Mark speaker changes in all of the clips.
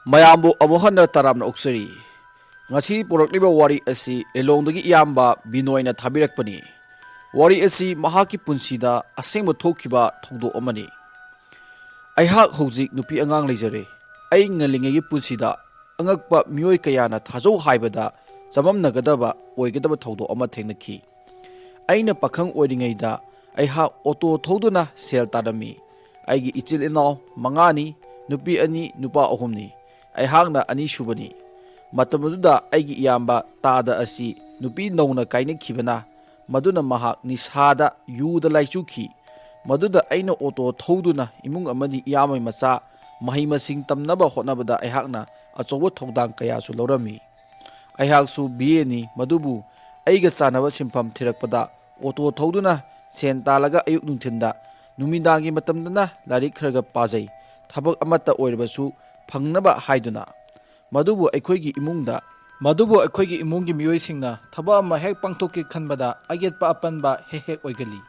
Speaker 1: ꯃꯌꯥꯝꯕꯨ ꯑꯃꯨꯛ ꯍꯟꯅ ꯇꯔꯥꯝꯅ ꯑꯣꯛꯆꯔꯤ꯫ ꯉꯁꯤ ꯄꯨꯔꯛꯂꯤꯕ ꯋꯥꯔꯤ ꯑꯁꯤ ꯂꯤꯂꯣꯡꯗꯒꯤ ꯏꯌꯥꯝꯕ ꯕꯤꯅꯣꯏꯅ ꯊꯥꯕꯤꯔꯛꯄꯅꯤ꯫ ꯋꯥꯔꯤ ꯑꯁꯤ ꯃꯍꯥꯛꯀꯤ ꯄꯨꯟꯁꯤꯗ ꯑꯁꯦꯡꯕ ꯊꯣꯛꯈꯤꯕ ꯊꯧꯗꯣꯛ ꯑꯃꯅꯤ꯫ ꯑꯩꯍꯥꯛ ꯍꯧꯖꯤꯛ ꯅꯨꯄꯤ ꯑꯉꯥꯡ ꯂꯩꯖꯔꯦ꯫ ꯑꯩ ꯉꯜꯂꯤꯉꯩꯒꯤ ꯄꯨꯟꯁꯤꯗ ꯑꯉꯛꯄ ꯃꯤꯑꯣꯏ ꯀꯌꯥꯅ ꯊꯥꯖꯧ ꯍꯥꯏꯕꯗ ꯆꯃꯝꯅꯒꯗꯕ ꯑꯣꯏꯒꯗꯕ ꯊꯧꯗꯣꯛ ꯑꯃ ꯊꯦꯡꯅꯈꯤ꯫ ꯑꯩꯅ ꯄꯥꯈꯪ ꯑꯣꯏꯔꯤꯉꯩꯗ ꯑꯩꯍꯥꯛ ꯑꯣꯇꯣ ꯊꯧꯗꯨꯅ ꯁꯦꯜ ꯇꯥꯂꯝꯃꯤ꯫ ꯑꯩꯒꯤ ꯏꯆꯤꯜ ꯏꯅꯥꯎ 5ꯅꯤ, ꯅꯨꯄꯤ 2, ꯅꯨꯄꯥ 3ꯅꯤ꯫ ꯑꯩꯍꯥꯛꯅ ꯑꯅꯤꯁꯨꯕꯅꯤ꯫ ꯃꯇꯝ ꯑꯗꯨꯗ ꯑꯩꯒꯤ ꯏꯌꯥꯝꯕ ꯇꯥꯗ ꯑꯁꯤ ꯅꯨꯄꯤ ꯅꯧꯅ ꯀꯥꯏꯅꯈꯤꯕꯅ ꯃꯗꯨꯅ ꯃꯍꯥꯛ ꯅꯤꯁꯥꯗ ꯌꯨꯗ ꯂꯥꯏꯆꯨꯈꯤ꯫ ꯃꯗꯨꯗ ꯑꯩꯅ ꯑꯣꯇꯣ ꯊꯧꯗꯨꯅ ꯏꯃꯨꯡ ꯑꯃꯗꯤ ꯏꯌꯥꯝꯕꯒꯤ ꯃꯆꯥ ꯃꯍꯩ ꯃꯁꯤꯡ ꯇꯝꯅꯕ ꯍꯣꯠꯅꯕꯗ ꯑꯩꯍꯥꯛꯅ ꯑꯆꯧꯕ ꯊꯧꯗꯥꯡ ꯀꯌꯥꯁꯨ ꯂꯧꯔꯝꯃꯤ꯫ ꯑꯩꯍꯥꯛꯁꯨ BA ꯅꯤ, ꯃꯗꯨꯕꯨ ꯑꯩꯒ ꯆꯥꯟꯅꯕ ꯁꯤꯟꯐꯝ ꯊꯤꯔꯛꯄꯗ ꯑꯣꯇꯣ ꯊꯧꯗꯨꯅ ꯁꯦꯟ ꯇꯥꯜꯂꯒ ꯑꯌꯨꯛ ꯅꯨꯡꯊꯤꯟꯗ ꯅꯨꯃꯤꯗꯥꯡꯒꯤ ꯃꯇꯝꯗꯅ ꯂꯥꯏꯔꯤꯛ ꯈꯔ ꯄꯥꯖꯩ, ꯊꯕꯛ ꯑꯃꯠꯇ ꯑꯣꯏꯔꯕꯁꯨ ꯐꯪꯅꯕ ꯍꯥꯏꯗꯨꯅ꯫ ꯃꯗꯨꯕꯨ ꯑꯩꯈꯣꯏꯒꯤ ꯏꯃꯨꯡꯒꯤ ꯃꯤꯑꯣꯏꯁꯤꯡꯅ ꯊꯕꯛ ꯑꯃ ꯍꯦꯛ ꯄꯥꯡꯊꯣꯛꯀꯦ ꯈꯟꯕꯗ ꯑꯌꯦꯠꯄ ꯑꯄꯟꯕ ꯍꯦꯛ ꯍꯦꯛ ꯑꯣꯏꯒꯜꯂꯤ꯫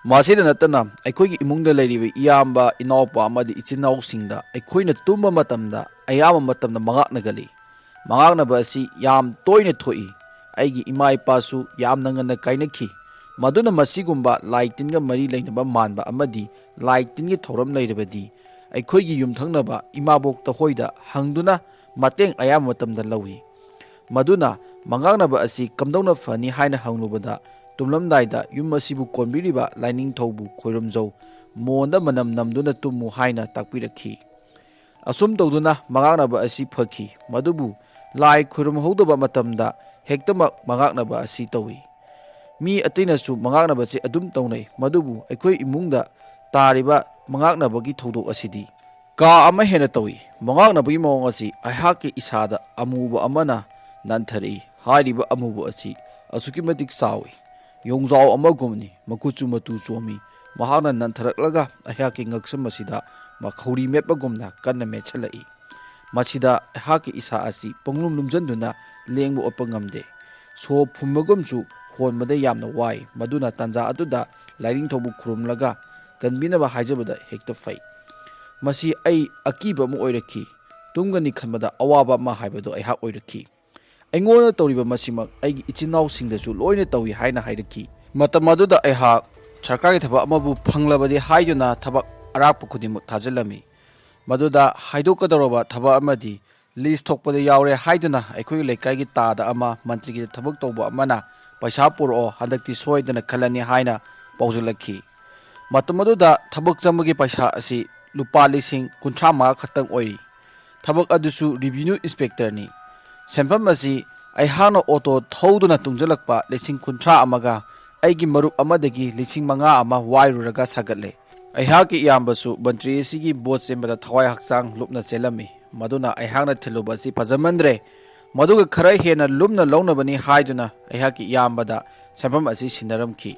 Speaker 1: ꯃꯁꯤꯗ ꯅꯠꯇꯅ ꯑꯩꯈꯣꯏꯒꯤ ꯏꯃꯨꯡꯗ ꯂꯩꯔꯤꯕ ꯏꯌꯥꯝꯕ, ꯏꯅꯥꯎꯄꯥ ꯑꯃꯗꯤ ꯏꯆꯤꯟ ꯏꯅꯥꯎꯁꯤꯡꯗ ꯑꯩꯈꯣꯏꯅ ꯇꯨꯝꯕ ꯃꯇꯝꯗ ꯑꯌꯥꯝꯕ ꯃꯇꯝꯗ ꯃꯉꯥꯛꯅꯒꯜꯂꯤ꯫ ꯃꯉꯥꯛꯅꯕ ꯑꯁꯤ ꯌꯥꯝ ꯇꯣꯏꯅ ꯊꯣꯛꯏ꯫ ꯑꯩꯒꯤ ꯏꯃꯥ ꯏꯄꯥꯁꯨ ꯌꯥꯝꯅ ꯉꯟꯅ ꯀꯥꯏꯅꯈꯤ꯫ ꯃꯗꯨꯅ ꯃꯁꯤꯒꯨꯝꯕ ꯂꯥꯏ ꯇꯤꯟꯒ ꯃꯔꯤ ꯂꯩꯅꯕ ꯃꯥꯟꯕ ꯑꯃꯗꯤ ꯂꯥꯏ ꯇꯤꯟꯒꯤ ꯊꯧꯔꯝ ꯂꯩꯔꯕꯗꯤ ꯑꯩꯈꯣꯏꯒꯤ ꯌꯨꯝꯊꯪꯅꯕ ꯏꯃꯥꯕꯣꯛꯇ ꯍꯣꯏꯗ ꯍꯪꯗꯨꯅ ꯃꯇꯦꯡ ꯑꯌꯥꯝꯕ ꯃꯇꯝꯗ ꯂꯧꯏ꯫ ꯃꯗꯨꯅ ꯃꯉꯥꯛꯅꯕ ꯑꯁꯤ ꯀꯝꯗꯧꯅ ꯐꯅꯤ ꯍꯥꯏꯅ ꯍꯪꯂꯨꯕꯗ ꯇꯨꯝꯂꯝꯗꯥꯏꯗ ꯌꯨꯝ ꯑꯁꯤꯕꯨ ꯀꯣꯟꯕꯤꯔꯤꯕ ꯂꯥꯏꯅꯤꯡꯊꯧꯕꯨ ꯈꯣꯏꯔꯨꯝꯖꯧ, ꯃꯣꯟꯗ ꯃꯅꯝ ꯅꯝꯗꯨꯅ ꯇꯨꯝꯃꯨ ꯍꯥꯏꯅ ꯇꯥꯛꯄꯤꯔꯛꯈꯤ꯫ ꯑꯁꯨꯝ ꯇꯧꯗꯨꯅ ꯃꯉꯥꯛꯅꯕ ꯑꯁꯤ ꯐꯈꯤ꯫ ꯃꯗꯨꯕꯨ ꯂꯥꯏ ꯈꯣꯏꯔꯨꯝꯍꯧꯗꯕ ꯃꯇꯝꯗ ꯍꯦꯛꯇꯃꯛ ꯃꯉꯥꯛꯅꯕ ꯑꯁꯤ ꯇꯧꯏ꯫ ꯃꯤ ꯑꯇꯩꯅꯁꯨ ꯃꯉꯥꯛꯅꯕꯁꯤ ꯑꯗꯨꯝ ꯇꯧꯅꯩ꯫ ꯃꯗꯨꯕꯨ ꯑꯩꯈꯣꯏ ꯏꯃꯨꯡꯗ ꯇꯥꯔꯤꯕ ꯃꯉꯥꯛꯅꯕꯒꯤ ꯊꯧꯗꯣꯛ ꯑꯁꯤꯗꯤ ꯀꯥ ꯑꯃ ꯍꯦꯟꯅ ꯇꯧꯏ꯫ ꯃꯉꯥꯛꯅꯕꯒꯤ ꯃꯑꯣꯡ ꯑꯁꯤ ꯑꯩꯍꯥꯛꯀꯤ ꯏꯁꯥꯗ ꯑꯃꯨꯕ ꯑꯃꯅ ꯅꯟꯊꯔꯛꯏ꯫ ꯍꯥꯏꯔꯤꯕ ꯑꯃꯨꯕ ꯑꯁꯤ ꯑꯁꯨꯛꯀꯤ ꯃꯇꯤꯛ ꯆꯥꯎꯏ, ꯌꯣꯡꯖꯥꯎ ꯑꯃꯒꯨꯝꯅꯤ꯫ ꯃꯀꯨꯠꯁꯨ ꯃꯇꯨ ꯆꯣꯝꯃꯤ꯫ ꯃꯍꯥꯛꯅ ꯅꯟꯊꯔꯛꯂꯒ ꯑꯩꯍꯥꯛꯀꯤ ꯉꯛꯁꯝ ꯑꯁꯤꯗ ꯃꯈꯧꯔꯤ ꯃꯦꯠꯄꯒꯨꯝꯅ ꯀꯟꯅ ꯃꯦꯠꯁꯤꯜꯂꯛꯏ꯫ ꯃꯁꯤꯗ ꯑꯩꯍꯥꯛꯀꯤ ꯏꯁꯥ ꯑꯁꯤ ꯄꯪꯂꯨꯝ ꯂꯨꯝꯖꯟꯗꯨꯅ ꯂꯦꯡꯕ ꯑꯣꯠꯄ ꯉꯝꯗꯦ꯫ ꯁꯣ ꯐꯨꯟꯕꯒꯨꯝꯁꯨ ꯍꯣꯟꯕꯗ ꯌꯥꯝꯅ ꯋꯥꯏ꯫ ꯃꯗꯨꯅ ꯇꯥꯟꯖꯥ ꯑꯗꯨꯗ ꯂꯥꯏꯅꯤꯡꯊꯧꯕꯨ ꯈꯨꯔꯨꯝꯂꯒ ꯀꯟꯕꯤꯅꯕ ꯍꯥꯏꯖꯕꯗ ꯍꯦꯛꯇ ꯐꯩ꯫ ꯃꯁꯤ ꯑꯩ ꯑꯀꯤꯕ ꯑꯃ ꯑꯣꯏꯔꯛꯈꯤ꯫ ꯇꯨꯝꯒꯅꯤ ꯈꯟꯕꯗ ꯑꯋꯥꯕ ꯑꯃ ꯍꯥꯏꯕꯗꯨ ꯑꯩꯍꯥꯛ ꯑꯣꯏꯔꯛꯈꯤ꯫ ꯑꯩꯉꯣꯟꯗ ꯇꯧꯔꯤꯕ ꯃꯁꯤꯃꯛ ꯑꯩꯒꯤ ꯏꯆꯤꯟ ꯏꯅꯥꯎꯁꯤꯡꯗꯁꯨ ꯂꯣꯏꯅ ꯇꯧꯏ ꯍꯥꯏꯅ ꯍꯥꯏꯔꯛꯈꯤ꯫ ꯃꯇꯝ ꯑꯗꯨꯗ ꯑꯩꯍꯥꯛ ꯁꯔꯀꯥꯔꯒꯤ ꯊꯕꯛ ꯑꯃꯕꯨ ꯐꯪꯂꯕꯗꯤ ꯍꯥꯏꯗꯨꯅ ꯊꯕꯛ ꯑꯔꯥꯛꯄ ꯈꯨꯗꯤꯡꯃꯛ ꯊꯥꯖꯤꯜꯂꯝꯃꯤ꯫ ꯃꯗꯨꯗ ꯍꯥꯏꯗꯣꯛꯀꯗꯧꯔꯕ ꯊꯕꯛ ꯑꯃꯗꯤ ꯂꯤꯁ ꯊꯣꯛꯄꯗ ꯌꯥꯎꯔꯦ ꯍꯥꯏꯗꯨꯅ ꯑꯩꯈꯣꯏꯒꯤ ꯂꯩꯀꯥꯏꯒꯤ ꯇꯥꯗ ꯑꯃ, ꯃꯟꯇ꯭ꯔꯤꯒꯤꯗ ꯊꯕꯛ ꯇꯧꯕ ꯑꯃꯅ ꯄꯩꯁꯥ ꯄꯨꯔꯛꯑꯣ, ꯍꯟꯗꯛꯇꯤ ꯁꯣꯏꯗꯅ ꯈꯜꯂꯅꯤ ꯍꯥꯏꯅ ꯄꯥꯎꯖꯤꯜꯂꯛꯈꯤ꯫ ꯃꯇꯝ ꯑꯗꯨꯗ ꯊꯕꯛ ꯆꯪꯕꯒꯤ ꯄꯩꯁꯥ ꯑꯁꯤ ꯂꯨꯄꯥ ꯂꯤꯁꯤꯡ 35 ꯈꯛꯇꯪ ꯑꯣꯏꯔꯤ꯫ ꯊꯕꯛ ꯑꯗꯨꯁꯨ ꯔꯤꯚꯤꯅ꯭ꯌꯨ ꯏꯟꯁꯄꯦꯛꯇꯔꯅꯤ꯫ ꯁꯦꯟꯐꯝ ꯑꯁꯤ ꯑꯩꯍꯥꯛꯅ ꯑꯣꯇꯣ ꯊꯧꯗꯨꯅ ꯇꯨꯡꯁꯤꯜꯂꯛꯄ ꯂꯤꯁꯤꯡ 30 ꯑꯃꯒ ꯑꯩꯒꯤ ꯃꯔꯨꯞ ꯑꯃꯗꯒꯤ ꯂꯤꯁꯤꯡ 5 ꯑꯃ ꯋꯥꯏꯔꯨꯔꯒ ꯁꯥꯒꯠꯂꯦ꯫ ꯑꯩꯍꯥꯛꯀꯤ ꯏꯌꯥꯝꯕꯁꯨ ꯃꯟꯇ꯭ꯔꯤ ꯑꯁꯤꯒꯤ ꯚꯣꯠ ꯆꯦꯟꯕꯗ ꯊꯋꯥꯏ ꯍꯛꯆꯥꯡ ꯂꯨꯞꯅ ꯆꯦꯜꯂꯝꯃꯤ꯫ ꯃꯗꯨꯅ ꯑꯩꯍꯥꯛꯅ ꯊꯤꯜꯂꯨꯕ ꯑꯁꯤ ꯐꯖꯃꯟꯗ꯭ꯔꯦ꯫ ꯃꯗꯨꯒ ꯈꯔ ꯍꯦꯟꯅ ꯂꯨꯝꯅ ꯂꯧꯅꯕꯅꯤ ꯍꯥꯏꯗꯨꯅ ꯑꯩꯍꯥꯛꯀꯤ ꯏꯌꯥꯝꯕꯗ ꯁꯦꯟꯐꯝ ꯑꯁꯤ ꯁꯤꯟꯅꯔꯝꯈꯤ꯫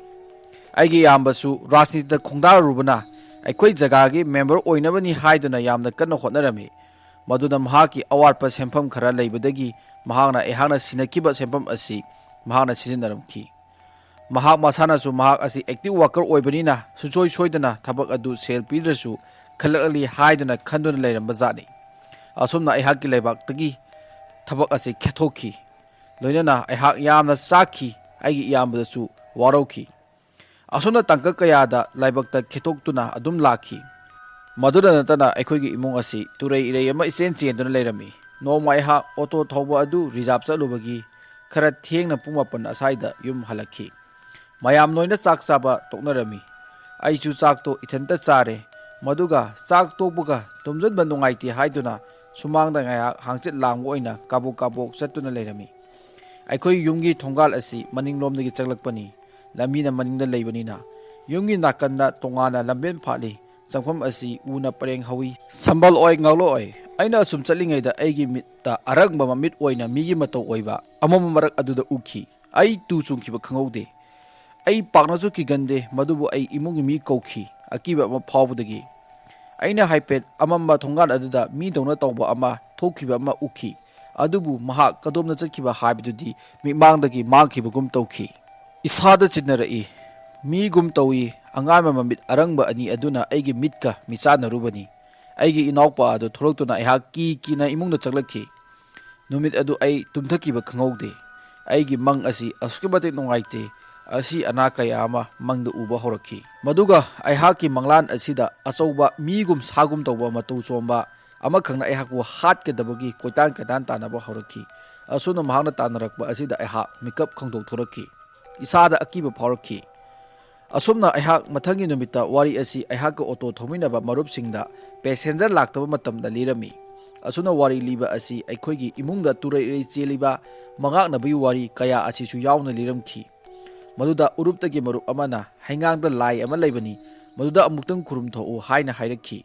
Speaker 1: ꯑꯩꯒꯤ ꯏꯌꯥꯝꯕꯁꯨ ꯔꯥꯖꯅꯤꯇꯤꯗ ꯈꯣꯡꯗꯥꯔꯨꯕꯅ ꯑꯩꯈꯣꯏ ꯖꯒꯥꯒꯤ ꯃꯦꯝꯕꯔ ꯑꯣꯏꯅꯕꯅꯤ ꯍꯥꯏꯗꯨꯅ ꯌꯥꯝꯅ ꯀꯟꯅ ꯍꯣꯠꯅꯔꯝꯃꯤ꯫ ꯃꯗꯨꯅ ꯃꯍꯥꯛꯀꯤ ꯑꯋꯥꯠꯄ ꯁꯦꯟꯐꯝ ꯈꯔ ꯂꯩꯕꯗꯒꯤ ꯃꯍꯥꯛꯅ ꯑꯩꯍꯥꯛꯅ ꯁꯤꯟꯅꯈꯤꯕ ꯁꯦꯟꯐꯝ ꯑꯁꯤ ꯃꯍꯥꯛꯅ ꯁꯤꯖꯤꯟꯅꯔꯝꯈꯤ꯫ ꯃꯍꯥꯛ ꯃꯁꯥꯅꯁꯨ ꯃꯍꯥꯛ ꯑꯁꯤ ꯑꯦꯛꯇꯤꯚ ꯋꯥꯔꯀꯔ ꯑꯣꯏꯕꯅꯤꯅ ꯁꯨꯡꯁꯣꯏ ꯁꯣꯏꯗꯅ ꯊꯕꯛ ꯑꯗꯨ ꯁꯦꯜ ꯄꯤꯗ꯭ꯔꯁꯨ ꯈꯜꯂꯛꯂꯤ ꯍꯥꯏꯗꯨꯅ ꯈꯟꯗꯨꯅ ꯂꯩꯔꯝꯕ ꯖꯥꯠꯅꯤ꯫ ꯑꯁꯨꯝꯅ ꯑꯩꯍꯥꯛꯀꯤ ꯂꯩꯕꯥꯛꯇꯒꯤ ꯊꯕꯛ ꯑꯁꯤ ꯈꯦꯠꯊꯣꯛꯈꯤ꯫ ꯂꯣꯏꯅꯅ ꯑꯩꯍꯥꯛ ꯌꯥꯝꯅ ꯆꯥꯛꯈꯤ꯫ ꯑꯩꯒꯤ ꯏꯌꯥꯝꯕꯗꯁꯨ ꯋꯥꯔꯧꯈꯤ꯫ ꯑꯁꯨꯝꯅ ꯇꯥꯡꯀꯛ ꯀꯌꯥꯗ ꯂꯥꯏꯕꯛꯇ ꯈꯦꯠꯊꯣꯛꯇꯨꯅ ꯑꯗꯨꯝ ꯂꯥꯛꯈꯤ꯫ ꯃꯗꯨꯗ ꯅꯠꯇꯅ ꯑꯩꯈꯣꯏꯒꯤ ꯏꯃꯨꯡ ꯑꯁꯤ ꯇꯨꯔꯩ ꯏꯔꯩ ꯑꯃ ꯏꯆꯦꯟ ꯆꯦꯟꯗꯨꯅ ꯂꯩꯔꯝꯃꯤ꯫ ꯅꯣꯡꯃ ꯑꯩꯍꯥꯛ ꯑꯣꯇꯣ ꯊꯧꯕ ꯑꯗꯨ ꯔꯤꯖꯥꯔꯚ ꯆꯠꯂꯨꯕꯒꯤ ꯈꯔ ꯊꯦꯡꯅ ꯄꯨꯡ 9 ꯑꯁ꯭ꯋꯥꯏꯗ ꯌꯨꯝ ꯍꯜꯂꯛꯈꯤ꯫ ꯃꯌꯥꯝ ꯂꯣꯏꯅ ꯆꯥꯛ ꯆꯥꯕ ꯇꯣꯛꯅꯔꯝꯃꯤ꯫ ꯑꯩꯁꯨ ꯆꯥꯛꯇꯣ ꯏꯊꯟꯇ ꯆꯥꯔꯦ꯫ ꯃꯗꯨꯒ ꯆꯥꯛ ꯇꯣꯛꯄꯒ ꯇꯨꯝꯖꯟꯕ ꯅꯨꯡꯉꯥꯏꯇꯦ ꯍꯥꯏꯗꯨꯅ ꯁꯨꯃꯥꯡꯗ ꯉꯥꯏꯍꯥꯛ ꯍꯥꯡꯆꯤꯠ ꯂꯥꯡꯕ ꯑꯣꯏꯅ ꯀꯥꯕꯣꯛ ꯀꯥꯕꯣꯛ ꯆꯠꯇꯨꯅ ꯂꯩꯔꯝꯃꯤ꯫ ꯑꯩꯈꯣꯏ ꯌꯨꯝꯒꯤ ꯊꯣꯡꯒꯥꯜ ꯑꯁꯤ ꯃꯅꯤꯡꯂꯣꯝꯗꯒꯤ ꯆꯪꯂꯛꯄꯅꯤ꯫ ꯂꯝꯕꯤꯅ ꯃꯅꯤꯡꯗ ꯂꯩꯕꯅꯤꯅ ꯌꯨꯝꯒꯤ ꯅꯥꯀꯟꯗ ꯇꯣꯉꯥꯟꯅ ꯂꯝꯕꯦꯟ ꯐꯥꯠꯂꯤ꯫ ꯆꯪꯐꯝ ꯑꯁꯤ ꯎꯅ ꯄꯔꯦꯡ ꯍꯧꯏ, ꯁꯝꯕꯜ ꯑꯣꯏ, ꯉꯥꯛꯂꯣꯛ ꯑꯣꯏ꯫ ꯑꯩꯅ ꯑꯁꯨꯝ ꯆꯠꯂꯤꯉꯩꯗ ꯑꯩꯒꯤ ꯃꯤꯠꯇ ꯑꯔꯪꯕ ꯃꯃꯤꯠ ꯑꯣꯏꯅ ꯃꯤꯒꯤ ꯃꯇꯧ ꯑꯣꯏꯕ ꯑꯃꯝꯕ ꯃꯔꯛ ꯑꯗꯨꯗ ꯎꯈꯤ꯫ ꯑꯩ ꯇꯨ ꯆꯨꯡꯈꯤꯕ ꯈꯪꯍꯧꯗꯦ꯫ ꯑꯩ ꯄꯥꯛꯅꯁꯨ ꯀꯤꯒꯟꯗꯦ꯫ ꯃꯗꯨꯕꯨ ꯑꯩ ꯏꯃꯨꯡꯒꯤ ꯃꯤ ꯀꯧꯈꯤ ꯑꯀꯤꯕ ꯑꯃ ꯐꯥꯎꯕꯗꯒꯤ꯫ ꯑꯩꯅ ꯍꯥꯏꯐꯦꯠ ꯑꯃꯝꯕ ꯊꯣꯡꯒꯥꯟ ꯑꯗꯨꯗ ꯃꯤꯗꯧꯅ ꯇꯧꯕ ꯑꯃ ꯊꯣꯛꯈꯤꯕ ꯑꯃ ꯎꯈꯤ꯫ ꯑꯗꯨꯕꯨ ꯃꯍꯥꯛ ꯀꯗꯣꯝꯗ ꯆꯠꯈꯤꯕ ꯍꯥꯏꯕꯗꯨꯗꯤ ꯃꯤꯠꯃꯥꯡꯗꯒꯤ ꯃꯥꯡꯈꯤꯕꯒꯨꯝ ꯇꯧꯈꯤ꯫ ꯏꯁꯥꯗ ꯆꯤꯟꯅꯔꯛꯏ꯫ ꯃꯤꯒꯨꯝ ꯇꯧꯏ꯫ ꯑꯉꯥꯟꯕ ꯃꯃꯤꯠ ꯑꯔꯪꯕ ꯑꯅꯤ ꯑꯗꯨꯅ ꯑꯩꯒꯤ ꯃꯤꯠꯀ ꯃꯤꯆꯥꯟꯅꯔꯨꯕꯅꯤ꯫ ꯑꯩꯒꯤ ꯏꯅꯥꯎꯄꯥ ꯑꯗꯨ ꯊꯣꯔꯛꯇꯨꯅ ꯑꯩꯍꯥꯛ ꯀꯤꯅ ꯏꯃꯨꯡꯗ ꯆꯪꯂꯛꯈꯤ꯫ ꯅꯨꯃꯤꯠ ꯑꯗꯨ ꯑꯩ ꯇꯨꯝꯊꯈꯤꯕ ꯈꯪꯍꯧꯗꯦ꯫ ꯑꯩꯒꯤ ꯃꯪ ꯑꯁꯤ ꯑꯁꯨꯛꯀꯤ ꯃꯇꯤꯛ ꯅꯨꯡꯉꯥꯏꯇꯦ, ꯑꯁꯤ ꯑꯅꯥ ꯀꯌꯥ ꯑꯃ ꯃꯪꯗ ꯎꯕ ꯍꯧꯔꯛꯈꯤ꯫ ꯃꯗꯨꯒ ꯑꯩꯍꯥꯛꯀꯤ ꯃꯪꯂꯥꯟ ꯑꯁꯤꯗ ꯑꯆꯧꯕ ꯃꯤꯒꯨꯝ ꯁꯥꯒꯨꯝ ꯇꯧꯕ ꯃꯇꯧ ꯆꯣꯝꯕ ꯑꯃꯈꯛꯅ ꯑꯩꯍꯥꯛꯄꯨ ꯍꯥꯠꯀꯗꯕꯒꯤ ꯀꯣꯏꯇꯥꯟ ꯀꯣꯏꯇꯥꯟ ꯇꯥꯟꯅꯕ ꯍꯧꯔꯛꯈꯤ꯫ ꯑꯁꯨꯝꯅ ꯃꯍꯥꯛꯅ ꯇꯥꯟꯅꯔꯛꯄ ꯑꯁꯤꯗ ꯑꯩꯍꯥꯛ ꯃꯤꯀꯞ ꯈꯪꯗꯣꯛꯊꯣꯔꯛꯈꯤ꯫ ꯏꯁꯥꯗ ꯑꯀꯤꯕ ꯐꯥꯎꯔꯛꯈꯤ꯫ ꯑꯁꯨꯝꯅ ꯑꯩꯍꯥꯛ ꯃꯊꯪꯒꯤ ꯅꯨꯃꯤꯠꯇ ꯋꯥꯔꯤ ꯑꯁꯤ ꯑꯩꯍꯥꯛꯀ ꯑꯣꯇꯣ ꯊꯧꯃꯤꯟꯅꯕ ꯃꯔꯨꯞꯁꯤꯡꯗ ꯄꯦꯁꯦꯟꯖꯔ ꯂꯥꯛꯇꯕ ꯃꯇꯝꯗ ꯂꯤꯔꯝꯃꯤ꯫ ꯑꯁꯨꯝꯅ ꯋꯥꯔꯤ ꯂꯤꯕ ꯑꯁꯤ ꯑꯩꯈꯣꯏꯒꯤ ꯏꯃꯨꯡꯗ ꯇꯨꯔꯩ ꯏꯔꯩ ꯆꯦꯜꯂꯤꯕ ꯃꯉꯥꯛꯅꯕꯒꯤ ꯋꯥꯔꯤ ꯀꯌꯥ ꯑꯁꯤꯁꯨ ꯌꯥꯎꯅ ꯂꯤꯔꯝꯈꯤ꯫ ꯃꯗꯨꯗ ꯎꯔꯨꯞꯇꯒꯤ ꯃꯔꯨꯞ ꯑꯃꯅ ꯍꯩꯉꯥꯡꯗ ꯂꯥꯏ ꯑꯃ ꯂꯩꯕꯅꯤ, ꯃꯗꯨꯗ ꯑꯃꯨꯛꯇꯪ ꯈꯨꯔꯨꯝꯊꯣꯛꯎ ꯍꯥꯏꯅ ꯍꯥꯏꯔꯛꯈꯤ꯫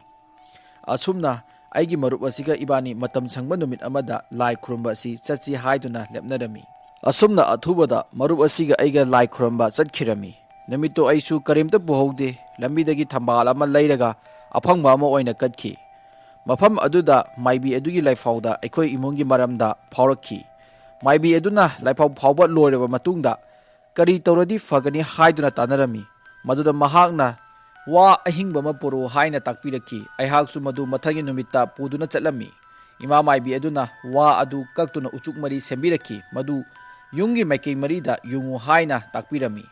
Speaker 1: ꯑꯁꯨꯝꯅ ꯑꯩꯒꯤ ꯃꯔꯨꯞ ꯑꯁꯤꯒ ꯏꯕꯥꯅꯤ ꯃꯇꯝ ꯁꯪꯕ ꯅꯨꯃꯤꯠ ꯑꯃꯗ ꯂꯥꯏ ꯈꯨꯔꯨꯝꯕ ꯑꯁꯤ ꯆꯠꯁꯤ ꯍꯥꯏꯗꯨꯅ ꯂꯦꯞꯅꯔꯝꯃꯤ꯫ ꯑꯁꯨꯝꯅ ꯑꯊꯨꯕꯗ ꯃꯔꯨꯞ ꯑꯁꯤꯒ ꯑꯩꯒ ꯂꯥꯏ ꯈꯨꯔꯨꯝꯕ ꯆꯠꯈꯤꯔꯝꯃꯤ꯫ ꯅꯨꯃꯤꯠꯇꯨ ꯑꯩꯁꯨ ꯀꯔꯤꯝꯇ ꯄꯨꯍꯧꯗꯦ꯫ ꯂꯝꯕꯤꯗꯒꯤ ꯊꯝꯕꯥꯜ ꯑꯃ ꯂꯩꯔꯒ ꯑꯐꯪꯕ ꯑꯃ ꯑꯣꯏꯅ ꯀꯠꯈꯤ꯫ ꯃꯐꯝ ꯑꯗꯨꯗ ꯃꯥꯏꯕꯤ ꯑꯗꯨꯒꯤ ꯂꯥꯏꯐꯥꯎꯗ ꯑꯩꯈꯣꯏ ꯏꯃꯨꯡꯒꯤ ꯃꯔꯝꯗ ꯐꯥꯎꯔꯛꯈꯤ꯫ ꯃꯥꯏꯕꯤ ꯑꯗꯨꯅ ꯂꯥꯏꯐꯥꯎ ꯐꯥꯎꯕ ꯂꯣꯏꯔꯕ ꯃꯇꯨꯡꯗ ꯀꯔꯤ ꯇꯧꯔꯗꯤ ꯐꯒꯅꯤ ꯍꯥꯏꯗꯨꯅ ꯇꯥꯟꯅꯔꯝꯃꯤ꯫ ꯃꯗꯨꯗ ꯃꯍꯥꯛꯅ ꯋꯥ ꯑꯍꯤꯡꯕ ꯑꯃ ꯄꯨꯔꯛꯎ ꯍꯥꯏꯅ ꯇꯥꯛꯄꯤꯔꯛꯈꯤ꯫ ꯑꯩꯍꯥꯛꯁꯨ ꯃꯗꯨ ꯃꯊꯪꯒꯤ ꯅꯨꯃꯤꯠꯇ ꯄꯨꯗꯨꯅ ꯆꯠꯂꯝꯃꯤ꯫ ꯏꯃꯥ ꯃꯥꯏꯕꯤ ꯑꯗꯨꯅ ꯋꯥ ꯑꯗꯨ ꯀꯛꯇꯨꯅ ꯎꯆꯨꯛ ꯃꯔꯤ ꯁꯦꯝꯕꯤꯔꯛꯈꯤ, ꯃꯗꯨ ꯌꯨꯝꯒꯤ ꯃꯥꯏꯀꯩ ꯃꯔꯤꯗ ꯌꯨꯡꯉꯨ ꯍꯥꯏꯅ ꯇꯥꯛꯄꯤꯔꯝꯃꯤ꯫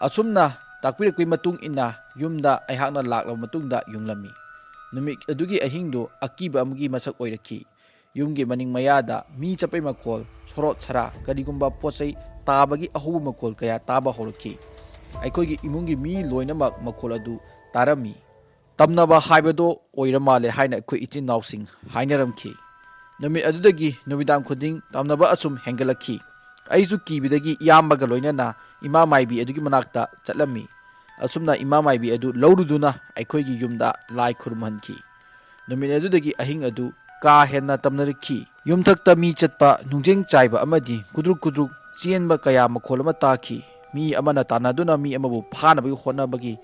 Speaker 1: ꯑꯁꯨꯝꯅ ꯇꯥꯛꯄꯤꯔꯛꯄꯒꯤ ꯃꯇꯨꯡ ꯏꯟꯅ ꯌꯨꯝꯗ ꯑꯩꯍꯥꯛꯅ ꯂꯥꯛꯂꯕ ꯃꯇꯨꯡꯗ ꯌꯨꯡꯂꯝꯃꯤ꯫ ꯅꯨꯃꯤꯠ ꯑꯗꯨꯒꯤ ꯑꯍꯤꯡꯗꯨ ꯑꯀꯤꯕ ꯑꯃꯒꯤ ꯃꯁꯛ ꯑꯣꯏꯔꯛꯈꯤ꯫ ꯌꯨꯝꯒꯤ ꯃꯅꯤꯡ ꯃꯌꯥꯗ ꯃꯤ ꯆꯠꯄꯩ ꯃꯈꯣꯜ, ꯁꯣꯔꯣꯠ ꯁꯔꯥ, ꯀꯔꯤꯒꯨꯝꯕ ꯄꯣꯠꯆꯩ ꯇꯥꯕꯒꯤ ꯑꯍꯧꯕ ꯃꯈꯣꯜ ꯀꯌꯥ ꯇꯥꯕ ꯍꯧꯔꯛꯈꯤ꯫ ꯑꯩꯈꯣꯏꯒꯤ ꯏꯃꯨꯡꯒꯤ ꯃꯤ ꯂꯣꯏꯅꯃꯛ ꯃꯈꯣꯜ ꯑꯗꯨ ꯇꯥꯔꯝꯃꯤ꯫ ꯇꯝꯅꯕ ꯍꯥꯏꯕꯗꯣ ꯑꯣꯏꯔ ꯃꯥꯜꯂꯦ ꯍꯥꯏꯅ ꯑꯩꯈꯣꯏ ꯏꯆꯤꯟ ꯏꯅꯥꯎꯁꯤꯡ ꯍꯥꯏꯅꯔꯝꯈꯤ꯫ ꯅꯨꯃꯤꯠ ꯑꯗꯨꯗꯒꯤ ꯅꯨꯃꯤꯗꯥꯡ ꯈꯨꯗꯤꯡ ꯇꯝꯅꯕ ꯑꯁꯨꯝ ꯍꯦꯟꯒꯠꯂꯛꯈꯤ꯫ ꯑꯩꯁꯨ ꯀꯤꯕꯗꯒꯤ ꯏꯌꯥꯝꯕꯒ ꯂꯣꯏꯅꯅ ꯏꯃꯥ ꯃꯥꯏꯕꯤ ꯑꯗꯨꯒꯤ ꯃꯅꯥꯛꯇ ꯆꯠꯂꯝꯃꯤ꯫ ꯑꯁꯨꯝꯅ ꯏꯃꯥ ꯃꯥꯏꯕꯤ ꯑꯗꯨ ꯂꯧꯔꯨꯗꯨꯅ ꯑꯩꯈꯣꯏꯒꯤ ꯌꯨꯝꯗ ꯂꯥꯏ ꯈꯨꯔꯨꯝꯍꯟꯈꯤ꯫ ꯅꯨꯃꯤꯠ ꯑꯗꯨꯗꯒꯤ ꯑꯍꯤꯡ ꯑꯗꯨ ꯀꯥ ꯍꯦꯟꯅ ꯇꯝꯅꯔꯛꯈꯤ꯫ ꯌꯨꯝꯊꯛꯇ ꯃꯤ ꯆꯠꯄ, ꯅꯨꯡꯖꯦꯡ ꯆꯥꯏꯕ ꯑꯃꯗꯤ ꯀꯨꯗ꯭ꯔꯨꯛ ꯀꯨꯗ꯭ꯔꯨꯛ ꯆꯦꯟꯕ ꯀꯌꯥ ꯃꯈꯣꯜ ꯑꯃ ꯇꯥꯈꯤ꯫ ꯃꯤ ꯑꯃꯅ ꯇꯥꯟꯅꯗꯨꯅ ꯃꯤ ꯑꯃꯕꯨ ꯐꯥꯅꯕꯒꯤ ꯍꯣꯠꯅꯕꯒꯤ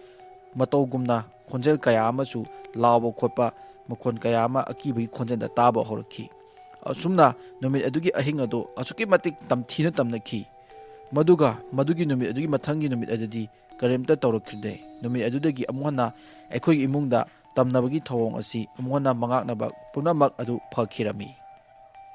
Speaker 1: ꯃꯇꯧꯒꯨꯝꯅ ꯈꯣꯟꯖꯦꯜ ꯀꯌꯥ ꯑꯃꯁꯨ ꯂꯥꯎꯕ ꯈꯣꯠꯄ ꯃꯈꯣꯟ ꯀꯌꯥ ꯑꯃ ꯑꯀꯤꯕꯒꯤ ꯈꯣꯟꯖꯦꯜꯗ ꯇꯥꯕ ꯍꯧꯔꯛꯈꯤ꯫ ꯑꯁꯨꯝꯅ ꯅꯨꯃꯤꯠ ꯑꯗꯨꯒꯤ ꯑꯍꯤꯡ ꯑꯗꯨ ꯑꯁꯨꯛꯀꯤ ꯃꯇꯤꯛ ꯇꯝꯊꯤꯅ ꯇꯝꯅꯈꯤ꯫ ꯃꯗꯨꯒ ꯃꯗꯨꯒꯤ ꯅꯨꯃꯤꯠ ꯑꯗꯨꯒꯤ ꯃꯊꯪꯒꯤ ꯅꯨꯃꯤꯠ ꯑꯗꯨꯗꯤ ꯀꯔꯤꯝꯇ ꯇꯧꯔꯛꯈꯤꯗꯦ꯫ ꯅꯨꯃꯤꯠ ꯑꯗꯨꯗꯒꯤ ꯑꯃꯨꯛ ꯍꯟꯅ ꯑꯩꯈꯣꯏꯒꯤ ꯏꯃꯨꯡꯗ ꯇꯝꯅꯕꯒꯤ ꯊꯧꯑꯣꯡ ꯑꯁꯤ ꯑꯃꯨꯛ ꯍꯟꯅ ꯃꯉꯥꯛꯅꯕ ꯄꯨꯝꯅꯃꯛ ꯑꯗꯨ ꯐꯈꯤꯔꯝꯃꯤ꯫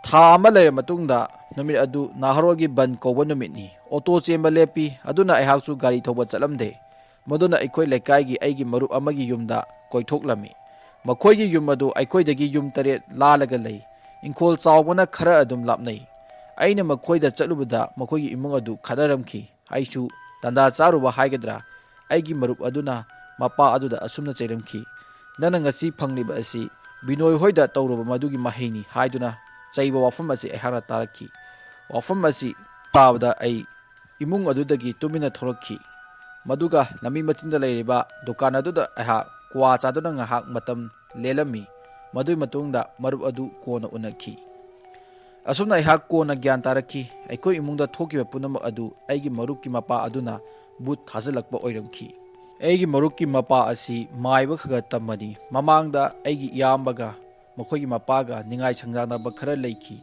Speaker 1: ꯊꯥ ꯑꯃ ꯂꯩꯔꯕ ꯃꯇꯨꯡꯗ ꯅꯨꯃꯤꯠ ꯑꯗꯨ ꯅꯥꯍꯔꯣꯜꯒꯤ ꯕꯟ ꯀꯧꯕ ꯅꯨꯃꯤꯠꯅꯤ꯫ ꯑꯣꯇꯣ ꯆꯦꯟꯕ ꯂꯦꯞꯄꯤ, ꯑꯗꯨꯅ ꯑꯩꯍꯥꯛꯁꯨ ꯒꯥꯔꯤ ꯊꯧꯕ ꯆꯠꯂꯝꯗꯦ꯫ ꯃꯗꯨꯅ ꯑꯩꯈꯣꯏ ꯂꯩꯀꯥꯏꯒꯤ ꯑꯩꯒꯤ ꯃꯔꯨꯞ ꯑꯃꯒꯤ ꯌꯨꯝꯗ ꯀꯣꯏꯊꯣꯛꯂꯝꯃꯤ꯫ ꯃꯈꯣꯏꯒꯤ ꯌꯨꯝ ꯑꯗꯨ ꯑꯩꯈꯣꯏꯗꯒꯤ ꯌꯨꯝ 7 ꯂꯥꯜꯂꯒ ꯂꯩ꯫ ꯏꯪꯈꯣꯜ ꯆꯥꯎꯕꯅ ꯈꯔ ꯑꯗꯨꯝ ꯂꯥꯞꯅꯩ꯫ ꯑꯩꯅ ꯃꯈꯣꯏꯗ ꯆꯠꯂꯨꯕꯗ ꯃꯈꯣꯏꯒꯤ ꯏꯃꯨꯡ ꯑꯗꯨ ꯈꯠꯅꯔꯝꯈꯤ꯫ ꯑꯩꯁꯨ ꯇꯟꯗꯥ ꯆꯥꯔꯨꯕ ꯍꯥꯏꯒꯗ꯭ꯔꯥ, ꯑꯩꯒꯤ ꯃꯔꯨꯞ ꯑꯗꯨꯅ ꯃꯄꯥ ꯑꯗꯨꯗ ꯑꯁꯨꯝꯅ ꯆꯩꯔꯝꯈꯤ, "ꯅꯪꯅ ꯉꯁꯤ ꯐꯪꯂꯤꯕ ꯑꯁꯤ ꯕꯤꯅꯣꯏ ꯍꯣꯏꯗ ꯇꯧꯔꯨꯕ ꯃꯗꯨꯒꯤ ꯃꯍꯩꯅꯤ" ꯍꯥꯏꯗꯨꯅ ꯆꯩꯕ ꯋꯥꯐꯝ ꯑꯁꯤ ꯑꯩꯍꯥꯛꯅ ꯇꯥꯔꯛꯈꯤ꯫ ꯋꯥꯐꯝ ꯑꯁꯤ ꯇꯥꯕꯗ ꯑꯩ ꯏꯃꯨꯡ ꯑꯗꯨꯗꯒꯤ ꯇꯨꯃꯤꯟꯅ ꯊꯣꯔꯛꯈꯤ꯫ ꯃꯗꯨꯒ ꯂꯝꯕꯤ ꯃꯆꯤꯟꯗ ꯂꯩꯔꯤꯕ ꯗꯨꯀꯥꯟ ꯑꯗꯨꯗ ꯑꯩꯍꯥꯛ ꯀ꯭ꯋꯥ ꯆꯥꯗꯨꯅ ꯉꯥꯏꯍꯥꯛ ꯃꯇꯝ ꯂꯦꯜꯂꯝꯃꯤ꯫ ꯃꯗꯨꯒꯤ ꯃꯇꯨꯡꯗ ꯃꯔꯨꯞ ꯑꯗꯨ ꯀꯣꯟꯅ ꯎꯅꯈꯤ꯫ ꯑꯁꯨꯝꯅ ꯑꯩꯍꯥꯛ ꯀꯣꯟꯅ ꯒ꯭ꯌꯥꯟ ꯇꯥꯔꯛꯈꯤ꯫ ꯑꯩꯈꯣꯏ ꯏꯃꯨꯡꯗ ꯊꯣꯛꯈꯤꯕ ꯄꯨꯝꯅꯃꯛ ꯑꯗꯨ ꯑꯩꯒꯤ ꯃꯔꯨꯞꯀꯤ ꯃꯄꯥ ꯑꯗꯨꯅ ꯚꯨꯠ ꯊꯥꯖꯤꯜꯂꯛꯄ ꯑꯣꯏꯔꯝꯈꯤ꯫ ꯑꯩꯒꯤ ꯃꯔꯨꯞꯀꯤ ꯃꯄꯥ ꯑꯁꯤ ꯃꯥꯏꯕ ꯈꯔ ꯇꯝꯕꯅꯤ꯫ ꯃꯃꯥꯡꯗ ꯑꯩꯒꯤ ꯏꯌꯥꯝꯕꯒ ꯃꯈꯣꯏꯒꯤ ꯃꯄꯥꯒ ꯅꯤꯡꯉꯥꯏ ꯁꯪꯗꯥꯟꯅꯕ ꯈꯔ ꯂꯩꯈꯤ꯫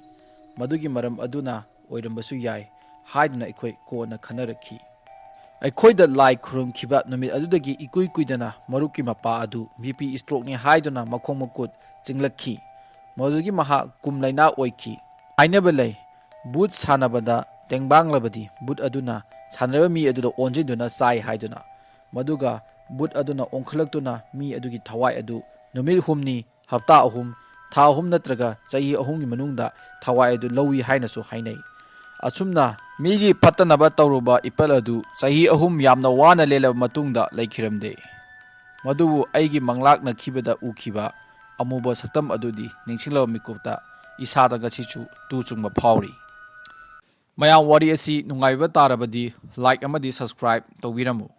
Speaker 1: ꯃꯗꯨꯒꯤ ꯃꯔꯝ ꯑꯗꯨꯅ ꯑꯣꯏꯔꯝꯕꯁꯨ ꯌꯥꯏ ꯍꯥꯏꯗꯨꯅ ꯑꯩꯈꯣꯏ ꯀꯣꯟꯅ ꯈꯟꯅꯔꯛꯈꯤ꯫ ꯑꯩꯈꯣꯏꯗ ꯂꯥꯏ ꯈꯨꯔꯨꯝꯈꯤꯕ ꯅꯨꯃꯤꯠ ꯑꯗꯨꯗꯒꯤ ꯏꯀꯨꯏ ꯀꯨꯏꯗꯅ ꯃꯔꯨꯞꯀꯤ ꯃꯄꯥ ꯑꯗꯨ BP ꯁ꯭ꯇ꯭ꯔꯣꯛꯅꯤ ꯍꯥꯏꯗꯨꯅ ꯃꯈꯣꯡ ꯃꯈꯨꯠ ꯆꯤꯡꯂꯛꯈꯤ꯫ ꯃꯗꯨꯗꯒꯤ ꯃꯍꯥꯛ ꯀꯨꯝ ꯂꯩꯅꯥ ꯑꯣꯏꯈꯤ꯫ ꯍꯥꯏꯅꯕ ꯂꯩ, ꯕꯨꯠ ꯁꯥꯟꯅꯕꯗ ꯇꯦꯡꯕꯥꯡꯂꯕꯗꯤ ꯕꯨꯠ ꯑꯗꯨꯅ ꯁꯥꯟꯅꯔꯤꯕ ꯃꯤ ꯑꯗꯨꯗ ꯑꯣꯟꯁꯤꯟꯗꯨꯅ ꯆꯥꯏ ꯍꯥꯏꯗꯨꯅ꯫ ꯃꯗꯨꯒ ꯕꯨꯠ ꯑꯗꯨꯅ ꯑꯣꯟꯈꯠꯂꯛꯇꯨꯅ ꯃꯤ ꯑꯗꯨꯒꯤ ꯊꯋꯥꯏ ꯑꯗꯨ ꯅꯨꯃꯤꯠ 8ꯅꯤ, ꯍꯞꯇꯥ 3, ꯊꯥ 3 ꯅꯠꯇ꯭ꯔꯒ ꯆꯍꯤ 3ꯒꯤ ꯃꯅꯨꯡꯗ ꯊꯋꯥꯏ ꯑꯗꯨ ꯂꯧꯏ ꯍꯥꯏꯅꯁꯨ ꯍꯥꯏꯅꯩ꯫ ꯑꯁꯨꯝꯅ ꯃꯤꯒꯤ ꯐꯠꯇꯅꯕ ꯇꯧꯔꯨꯕ ꯏꯄꯜ ꯑꯗꯨ ꯆꯍꯤ 3 ꯌꯥꯝꯅ ꯋꯥꯅ ꯂꯦꯜꯂꯕ ꯃꯇꯨꯡꯗ ꯂꯩꯈꯤꯔꯝꯗꯦ꯫ ꯃꯗꯨꯕꯨ ꯑꯩꯒꯤ ꯃꯪꯂꯥꯛꯅꯈꯤꯕꯗ ꯎꯈꯤꯕ ꯑꯃꯨꯕ ꯁꯛꯇꯝ ꯑꯗꯨꯗꯤ ꯅꯤꯡꯁꯤꯡꯂꯕ ꯃꯤꯀꯨꯞꯇ ꯏꯁꯥꯗ ꯉꯁꯤꯁꯨ ꯇꯨ ꯆꯨꯡꯕ ꯐꯥꯎꯔꯤ꯫ ꯃꯌꯥꯝ ꯋꯥꯔꯤ ꯑꯁꯤ ꯅꯨꯡꯉꯥꯏꯕ ꯇꯥꯔꯕꯗꯤ ꯂꯥꯏꯛ ꯑꯃꯗꯤ ꯁꯕꯁꯀ꯭ꯔꯥꯏꯕ ꯇꯧꯕꯤꯔꯝꯃꯨ꯫